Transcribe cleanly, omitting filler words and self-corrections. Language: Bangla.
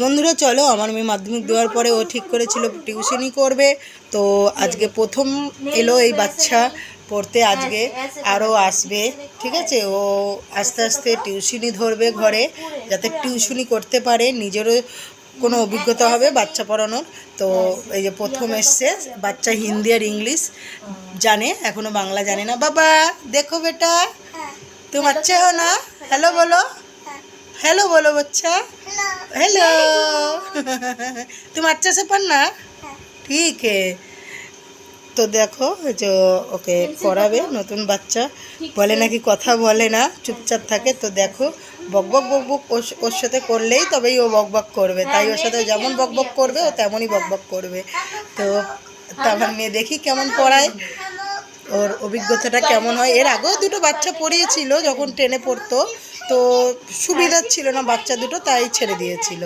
বন্ধুরা চলো, আমার মেয়ে মাধ্যমিক দেওয়ার পরে ও ঠিক করেছিল টিউশনই করবে। তো আজকে প্রথম এলো এই বাচ্চা পড়তে, আজকে আরও আসবে। ঠিক আছে, ও আস্তে আস্তে টিউশনই ধরবে ঘরে, যাতে টিউশনই করতে পারে, নিজেরও কোনো অভিজ্ঞতা হবে বাচ্চা পড়ানোর। তো এই যে প্রথম এসছে বাচ্চা, হিন্দি আর ইংলিশ জানে, এখনও বাংলা জানে না। বাবা দেখো বেটা, तुम अच्छे हो ना? हेलो बोलो, हेलो बोलो बच्चा, हेलो। तुम अच्छे से पढ़ना, ठीक है। তো দেখো যে ওকে পড়াবে, নতুন বাচ্চা বলে নাকি কথা বলে না, চুপচাপ থাকে। তো দেখো বকবক বকবক ওর সাথে করলেই তবেই ও বকবক করবে, তাই ওর সাথে যেমন বকবক করবে ও তেমনই বকবক করবে। তো তারপর নিয়ে দেখি কেমন পড়ায়, ওর অভিজ্ঞতাটা কেমন হয়। এর আগেও দুটো বাচ্চা পড়িয়েছিল যখন 10-এ পড়তো, তো সুবিধা ছিল না বাচ্চা দুটো, তাই ছেড়ে দিয়েছিল।